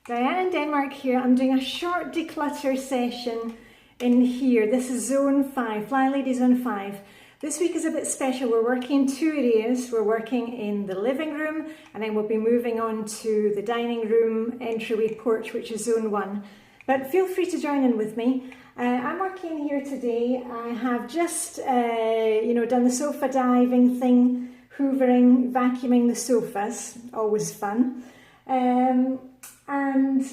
Diane in Denmark here. I'm doing a short declutter session in here. This is Zone 5, Flylady Zone 5. This week is a bit special. We're working in two areas. We're working in the living room and then we'll be moving on to the dining room entryway porch, which is Zone 1. But feel free to join in with me. I'm working here today. I have just, done the sofa diving thing, hoovering, vacuuming the sofas, always fun. And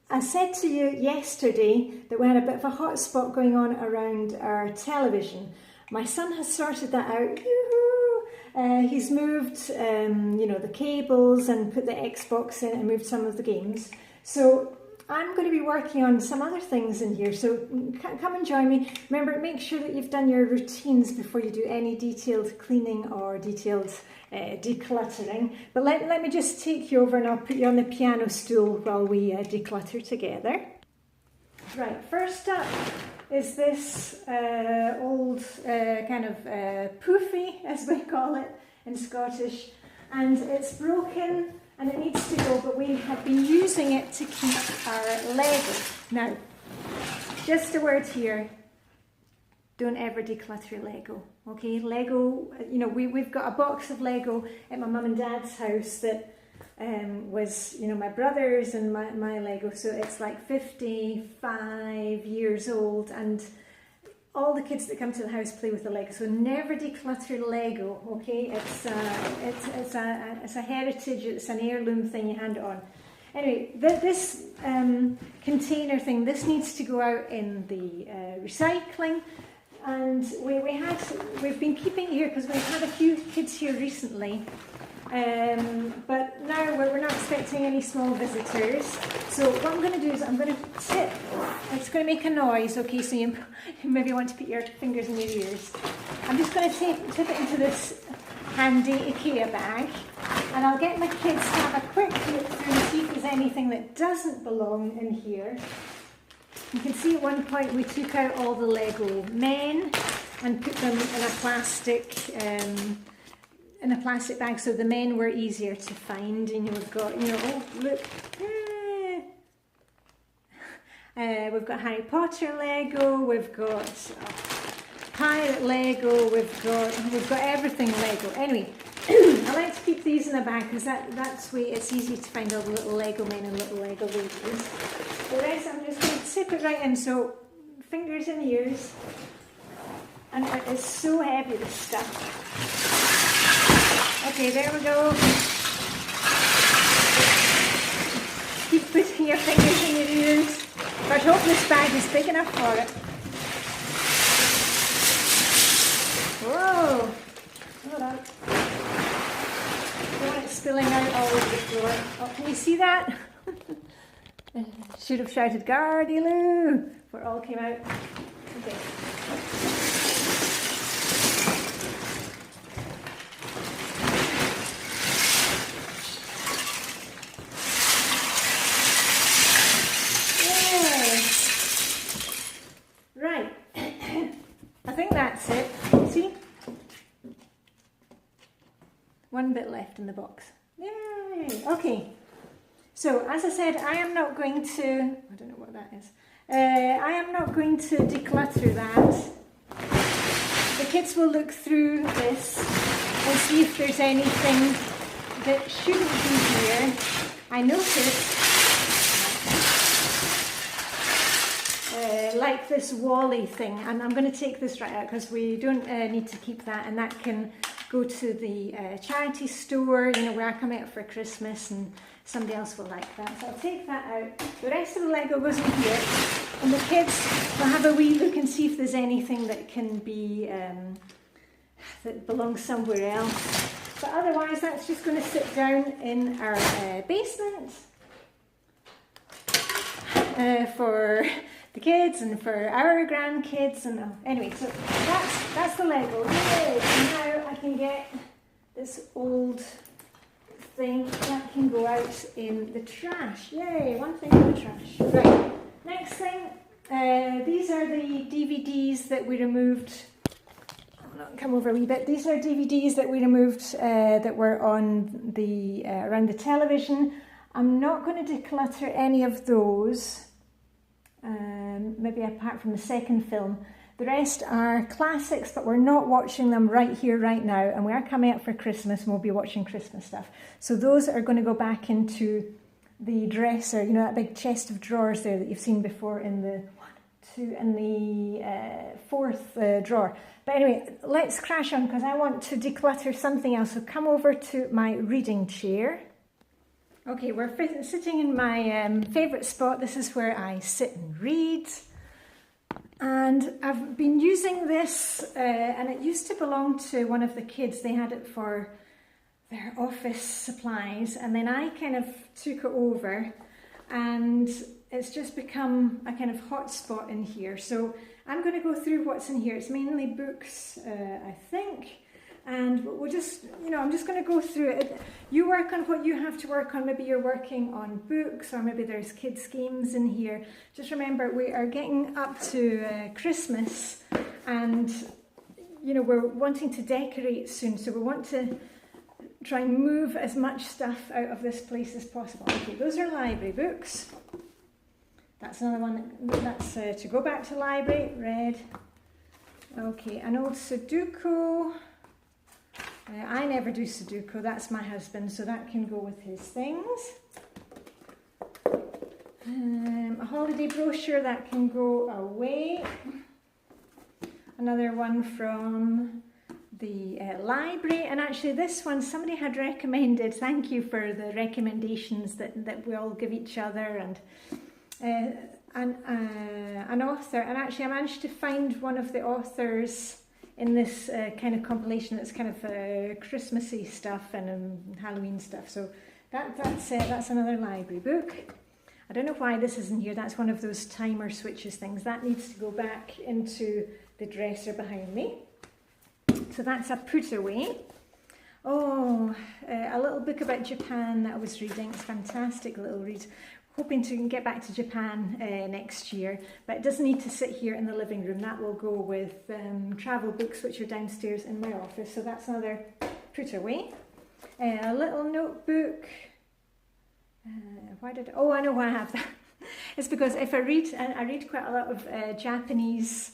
I said to you yesterday that we had a bit of a hot spot going on around our television. My son has sorted that out. He's moved, the cables and put the Xbox in and moved some of the games. So I'm going to be working on some other things in here, so come and join me. Remember, make sure that you've done your routines before you do any detailed cleaning or detailed decluttering. But let me just take you over and I'll put you on the piano stool while we declutter together. Right, first up is this old kind of poofy, as we call it in Scottish, and it's broken and it needs to go, but we have been using it to keep our Lego. Now, just a word here, don't ever declutter your Lego, okay? Lego, we've got a box of Lego at my mum and dad's house that was, my brother's and my Lego, so it's like 55 years old, and all the kids that come to the house play with the Lego, so never declutter Lego, okay? It's a heritage, it's an heirloom thing, you hand it on. Anyway, this container thing, this needs to go out in the recycling, and we've been keeping it here because we've had a few kids here recently. But now we're not expecting any small visitors. So what I'm going to do is I'm going to tip. It's going to make a noise, okay? So you maybe want to put your fingers in your ears. I'm just going to tip it into this handy IKEA bag, and I'll get my kids to have a quick look through and see if there's anything that doesn't belong in here. You can see at one point we took out all the Lego men and put them in a plastic bag, so the men were easier to find. And we've got, oh look, we've got Harry Potter Lego, we've got pirate Lego, we've got everything Lego. Anyway, I like to keep these in a bag because that's way it's easy to find all the little Lego men and little Lego ladies. The rest I'm just going to tip it right in, so fingers and ears. And it is so heavy, this stuff. Okay, there we go. Keep putting your fingers in your ears. But I hope this bag is big enough for it. Whoa! Hold on. Don't want it spilling out all over the floor. Oh, can you see that? Should have shouted "Gardy-loo" before it all came out. Okay. Right, I think that's it. See? One bit left in the box. Yay! Okay, so as I said, I am not going to, I don't know what that is. I am not going to declutter that. The kids will look through this and see if there's anything that shouldn't be here. I noticed like this Wally thing, and I'm going to take this right out because we don't need to keep that, and that can go to the charity store, where I come out for Christmas, and somebody else will like that. So I'll take that out. The rest of the Lego goes in here, and the kids will have a wee look and see if there's anything that can be, that belongs somewhere else. But otherwise, that's just going to sit down in our basement for the kids and for our grandkids, and anyway, so that's the Lego. Yay! And now I can get this old thing that can go out in the trash. Yay! One thing in the trash. Right. Next thing, these are the DVDs that we removed. Come over a wee bit. These are DVDs that we removed that were on the around the television. I'm not going to declutter any of those, maybe apart from the second film. The rest are classics, but we're not watching them right here, right now, and we are coming up for Christmas and we'll be watching Christmas stuff. So those are going to go back into the dresser, you know, that big chest of drawers there that you've seen before in the fourth drawer. But anyway, let's crash on because I want to declutter something else. So come over to my reading chair. Okay, we're sitting in my favourite spot. This is where I sit and read. And I've been using this, and it used to belong to one of the kids. They had it for their office supplies, and then I kind of took it over, and it's just become a kind of hot spot in here. So I'm going to go through what's in here. It's mainly books, I think, and we'll just, you know, I'm just going to go through it. You work on what you have to work on. Maybe you're working on books, or maybe there's kids' games in here. Just remember, we are getting up to Christmas, and, you know, we're wanting to decorate soon, so we want to try and move as much stuff out of this place as possible. Okay, those are library books. That's another one, that's to go back to library, red. Okay, an old Sudoku. I never do Sudoku, that's my husband, so that can go with his things. A holiday brochure, that can go away. Another one from the library, and actually this one somebody had recommended. Thank you for the recommendations that we all give each other, and an author, and actually I managed to find one of the authors in this kind of compilation that's kind of Christmassy stuff and Halloween stuff. So that's another library book. I don't know why this isn't here. That's one of those timer switches things. That needs to go back into the dresser behind me. So that's a put away. Oh, a little book about Japan that I was reading. It's a fantastic little read. Hoping to get back to Japan next year, but it doesn't need to sit here in the living room. That will go with travel books, which are downstairs in my office. So that's another put away. A little notebook. Oh, I know why I have that. It's because if I read quite a lot of Japanese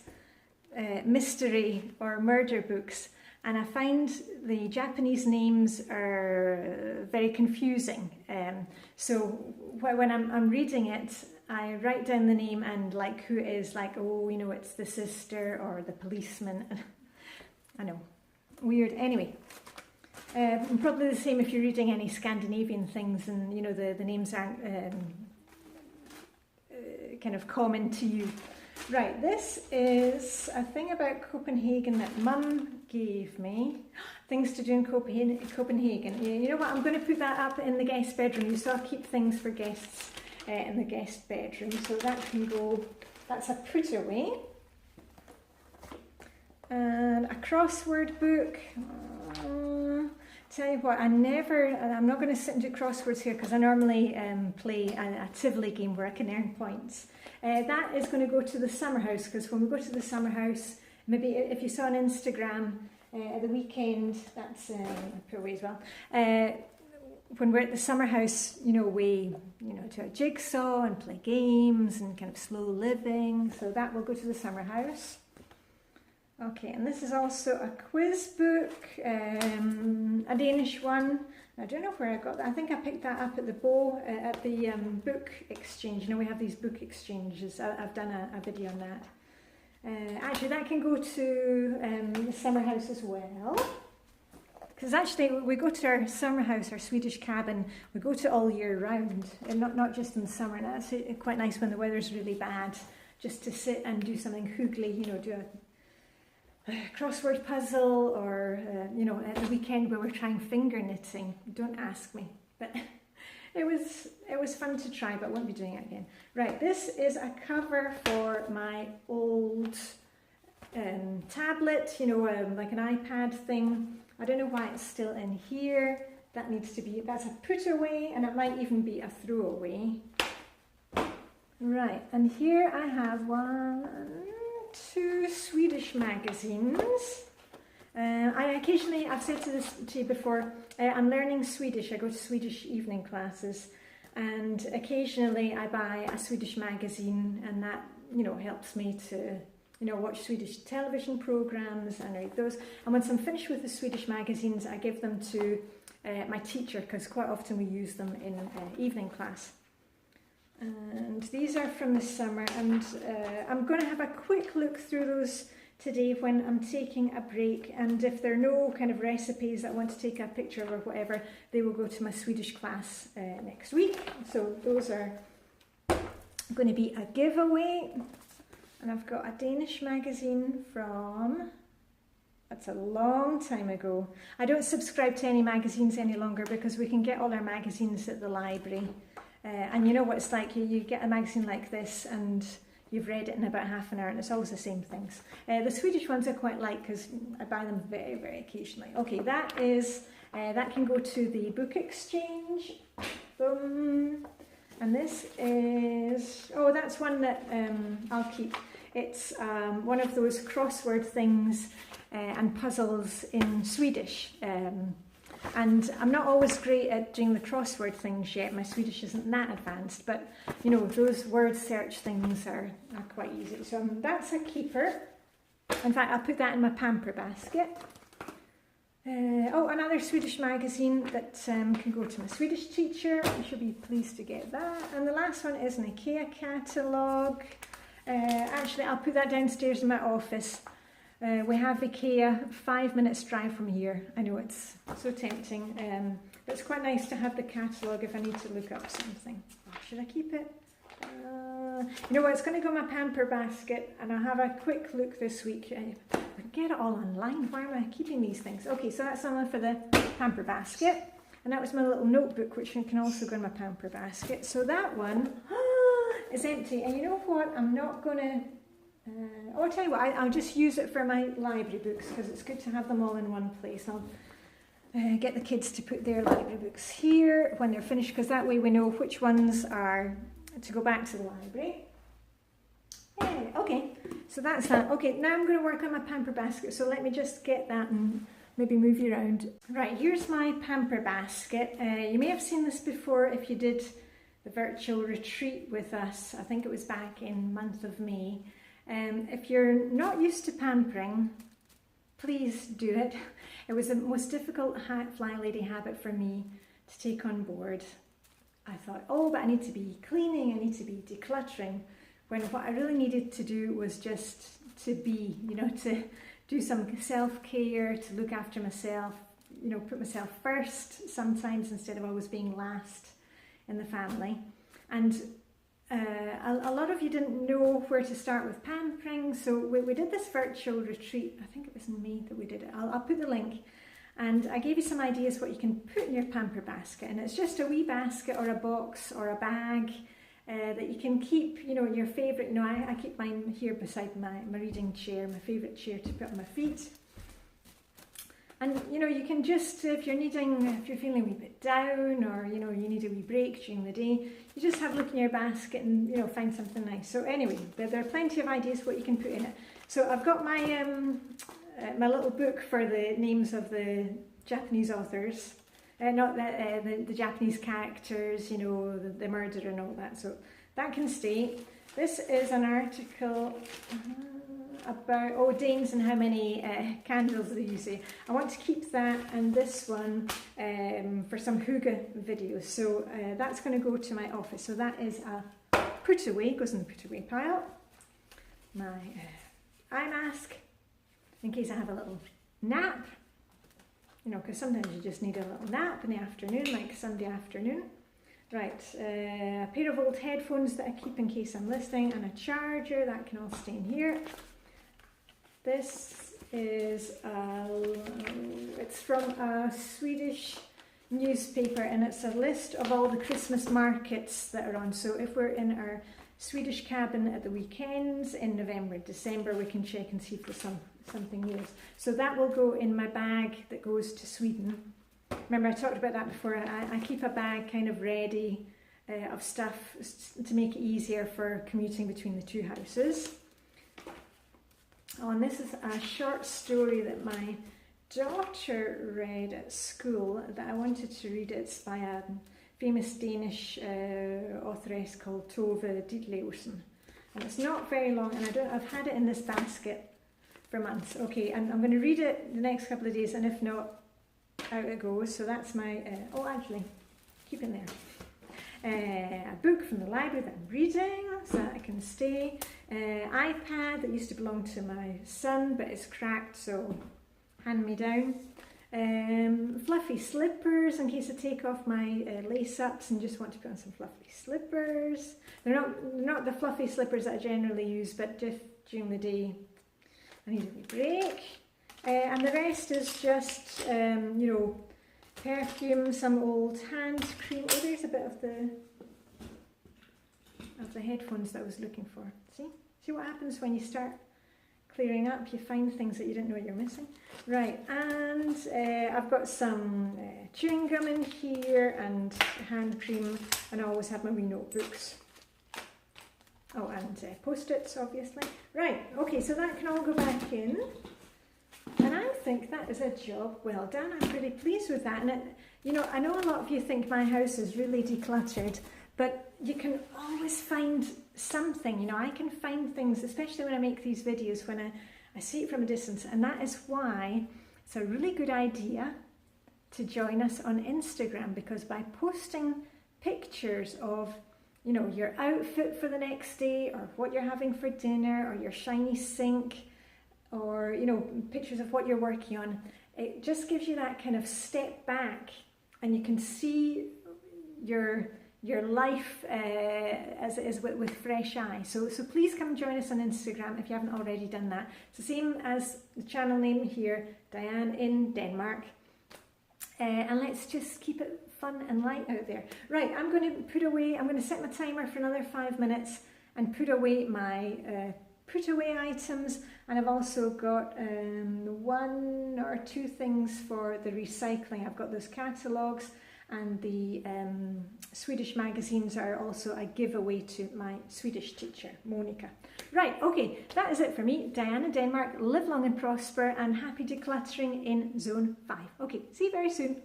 mystery or murder books, and I find the Japanese names are very confusing. So when I'm reading it, I write down the name and like who it is, like, oh, you know, it's the sister or the policeman. I know, weird. Anyway, probably the same if you're reading any Scandinavian things and, you know, the names aren't kind of common to you. Right, this is a thing about Copenhagen that Mum gave me. Things to do in Copenhagen. You know what, I'm going to put that up in the guest bedroom. You saw I keep things for guests in the guest bedroom. So that can go, that's a put away. And a crossword book. Tell you what, I'm not going to sit and do crosswords here because I normally play a Tivoli game where I can earn points. That is going to go to the summer house, because when we go to the summer house, maybe if you saw on Instagram at the weekend, that's put away as well. When we're at the summer house, you know, we do a jigsaw and play games and kind of slow living. So that will go to the summer house. Okay, and this is also a quiz book, a Danish one. I don't know where I got that. I think I picked that up at the book exchange. You know, we have these book exchanges. I've done a video on that. Actually, that can go to the summer house as well. Because actually, we go to our summer house, our Swedish cabin, we go to all year round, and not just in the summer. And that's quite nice when the weather's really bad, just to sit and do something hoogly, you know, do a crossword puzzle, or you know, at the weekend we were trying finger knitting. Don't ask me, but it was fun to try, but won't be doing it again. Right, this is a cover for my old tablet, you know, like an iPad thing. I don't know why it's still in here. That needs to be, that's a put away, and it might even be a throwaway. Right, and here I have 2 Swedish magazines. I've said this to you before, I'm learning Swedish. I go to Swedish evening classes, and occasionally I buy a Swedish magazine, and that, you know, helps me to, you know, watch Swedish television programs and read those. And once I'm finished with the Swedish magazines, I give them to my teacher, because quite often we use them in evening class. And these are from the summer, and I'm going to have a quick look through those today when I'm taking a break, and if there are no kind of recipes that I want to take a picture of or whatever, they will go to my Swedish class next week. So those are going to be a giveaway. And I've got a Danish magazine from, that's a long time ago. I don't subscribe to any magazines any longer because we can get all our magazines at the library. And you know what it's like, you get a magazine like this and you've read it in about half an hour, and it's always the same things. The Swedish ones I quite like because I buy them very, very occasionally. Okay, that is, that can go to the book exchange. Boom. And this is, oh, that's one that I'll keep. It's one of those crossword things and puzzles in Swedish. And I'm not always great at doing the crossword things yet. My Swedish isn't that advanced, but you know, those word search things are quite easy. So that's a keeper. In fact, I'll put that in my pamper basket. Oh, another Swedish magazine that can go to my Swedish teacher. I should be pleased to get that. And the last one is an IKEA catalogue. Actually, I'll put that downstairs in my office. We have IKEA 5 minutes drive from here. I know it's so tempting. But it's quite nice to have the catalogue if I need to look up something. Oh, should I keep it? You know what, it's going to go in my pamper basket, and I'll have a quick look this week. I can get it all online. Why am I keeping these things? Okay, so that's something for the pamper basket. And that was my little notebook, which can also go in my pamper basket. So that one is empty. And you know what? I'm not going to... I'll tell you what, I'll just use it for my library books because it's good to have them all in one place. I'll get the kids to put their library books here when they're finished, because that way we know which ones are to go back to the library. Yeah, okay, so that's that. Okay, now I'm going to work on my pamper basket, so let me just get that and maybe move you around. Right, here's my pamper basket. You may have seen this before if you did the virtual retreat with us. I think it was back in month of May. If you're not used to pampering, please do it. It was the most difficult Flylady habit for me to take on board. I thought, oh, but I need to be cleaning, I need to be decluttering, when what I really needed to do was just to be, you know, to do some self-care, to look after myself, you know, put myself first sometimes instead of always being last in the family. And a lot of you didn't know where to start with pampering, so we did this virtual retreat. I think it was in May that we did it. I'll put the link, and I gave you some ideas what you can put in your pamper basket, and it's just a wee basket or a box or a bag that you can keep, you know, your favourite. You know, I keep mine here beside my reading chair, my favourite chair to put on my feet. And you know, you can just, if you're feeling a wee bit down, or you know, you need a wee break during the day, you just have a look in your basket and, you know, find something nice. So anyway, there are plenty of ideas what you can put in it. So I've got my my little book for the names of the Japanese authors, not the Japanese characters, you know, the murder and all that. So that can stay. This is an article about Danes and how many candles they use. I want to keep that, and this one for some hygge videos. So that's going to go to my office. So that is a put away, goes in the put away pile. My eye mask, in case I have a little nap. You know, because sometimes you just need a little nap in the afternoon, like Sunday afternoon. Right, a pair of old headphones that I keep in case I'm listening, and a charger, that can all stay in here. This is, it's from a Swedish newspaper, and it's a list of all the Christmas markets that are on. So if we're in our Swedish cabin at the weekends in November, December, we can check and see if there's something new. So that will go in my bag that goes to Sweden. Remember, I talked about that before. I keep a bag kind of ready of stuff to make it easier for commuting between the two houses. Oh, and this is a short story that my daughter read at school that I wanted to read. It's by a famous Danish authoress called TOTH. And it's not very long, and I've had it in this basket for months. Okay, and I'm going to read it the next couple of days, and if not, out it goes. So that's my, oh actually, keep it there. A book from the library that I'm reading, so that I can stay. iPad that used to belong to my son, but it's cracked, so hand me down. Fluffy slippers in case I take off my lace-ups and just want to put on some fluffy slippers. They're not the fluffy slippers that I generally use, but just during the day I need a wee break. And the rest is just, you know, perfume, some old hand cream. Oh, there's a bit of the headphones that I was looking for. See what happens when you start clearing up, you find things that you didn't know you're missing. Right, and I've got some chewing gum in here and hand cream, and I always have my wee notebooks. Oh, and post-its, obviously. Right, okay, so that can all go back in. And I think that is a job well done. I'm pretty pleased with that. And you know, I know a lot of you think my house is really decluttered, but you can always find something. You know, I can find things, especially when I make these videos, when I see it from a distance. And that is why it's a really good idea to join us on Instagram, because by posting pictures of, you know, your outfit for the next day, or what you're having for dinner, or your shiny sink, or, you know, pictures of what you're working on, it just gives you that kind of step back, and you can see your life as it is with fresh eyes. So please come join us on Instagram if you haven't already done that. It's the same as the channel name here, Diane in Denmark. And let's just keep it fun and light out there. Right, I'm going to set my timer for another 5 minutes and put away my put away items, and I've also got 1 or 2 things for the recycling. I've got those catalogues, and the Swedish magazines are also a giveaway to my Swedish teacher, Monica. Right, okay, that is it for me. Diane in Denmark, live long and prosper, and happy decluttering in Zone 5. Okay, see you very soon.